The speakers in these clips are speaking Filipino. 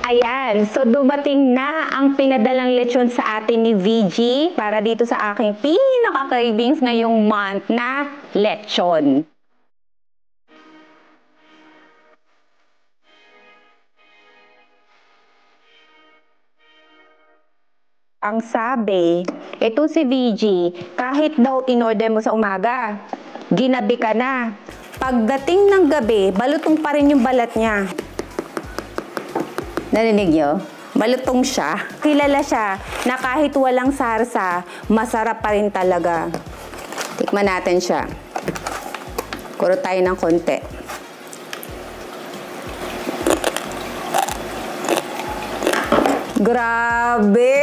Ayan, so dumating na ang pinadalang lechon sa atin ni VG para dito sa aking pinaka-cravings ngayong month na lechon. Ang sabi, ito si VG, kahit daw in-order mo sa umaga, ginabi ka na. Pagdating ng gabi, balutong pa rin yung balat niya. Narinig nyo? Balutong siya. Kilala siya na kahit walang sarsa, masarap pa rin talaga. Tikman natin siya. Kuro tayo ng konti. Grabe!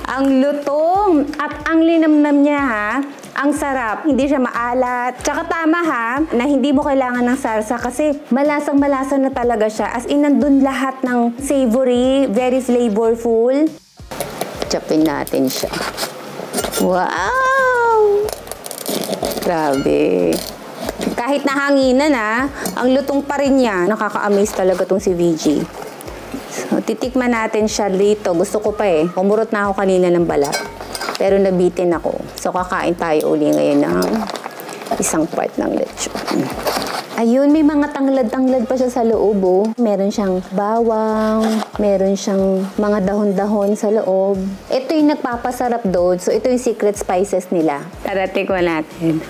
Ang lutong at ang linamnam niya ha. Ang sarap, hindi siya maalat. Tsaka tama ha, na hindi mo kailangan ng sarsa kasi malasang-malasa na talaga siya. As in, nandun lahat ng savory, very flavorful. Chopin natin siya. Wow! Grabe. Kahit nahanginan ha, ang lutong pa rin niya. Nakaka-amaze talaga tong si VG. So, titikman natin siya dito. Gusto ko pa eh. Kumurot na ako kanina ng balat. Pero nabitin ako. So, kakain tayo uli ngayon ng isang part ng lechon. Ayun, may mga tanglad-tanglad pa siya sa loob, oh. Meron siyang bawang, meron siyang mga dahon-dahon sa loob. Ito yung nagpapasarap doon. So, ito yung secret spices nila. Tara, tikman natin.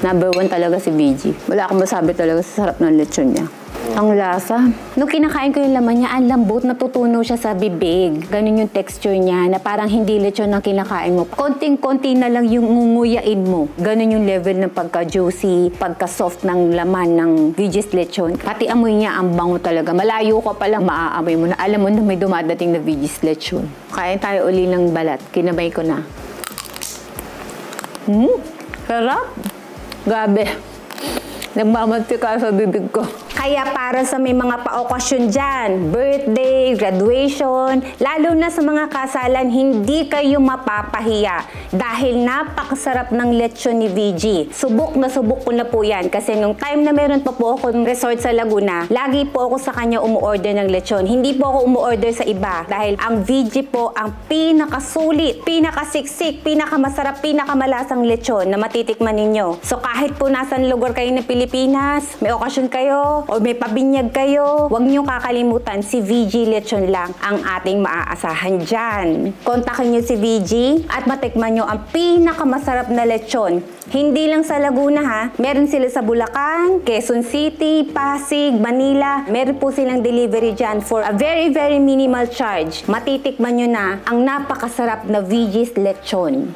Number 1 talaga si VG. Wala akong masabi talaga sa sarap ng lechon niya. Ang lasa. Nung kinakain ko yung laman niya, ang lambot, natutunaw siya sa bibig. Ganun yung texture niya, na parang hindi lechon ang kinakain mo. Konting-konti na lang yung ngunguyain mo. Ganun yung level ng pagka-juicy, pagka-soft ng laman ng VG's lechon. Pati amoy niya, ang bango talaga. Malayo ka palang maaamoy mo na. Alam mo na may dumadating na VG's lechon. Kain tayo uli ng balat. Kinabay ko na. Sarap. Grabe. Nagmamantika sa bibig ko. Kaya para sa may mga pa-okasyon dyan, birthday, graduation, lalo na sa mga kasalan, hindi kayo mapapahiya dahil napakasarap ng lechon ni VG. Subok na subok ko na po yan kasi nung time na meron pa po ako ng resort sa Laguna, lagi po ako sa kanya umu-order ng lechon. Hindi po ako umu-order sa iba dahil ang VG po ang pinakasulit, pinakasiksik, pinakamasarap, pinakamalasang lechon na matitikman ninyo. So kahit po nasan lugar kayo ng Pilipinas, may okasyon kayo, o may pabinyag kayo, huwag niyong kakalimutan, si VG Lechon lang ang ating maaasahan dyan. Kontakin niyo si VG at matikman niyo ang pinakamasarap na lechon. Hindi lang sa Laguna ha, meron sila sa Bulacan, Quezon City, Pasig, Manila. Meron po silang delivery dyan for a very, very minimal charge. Matitikman niyo na ang napakasarap na VG's Lechon.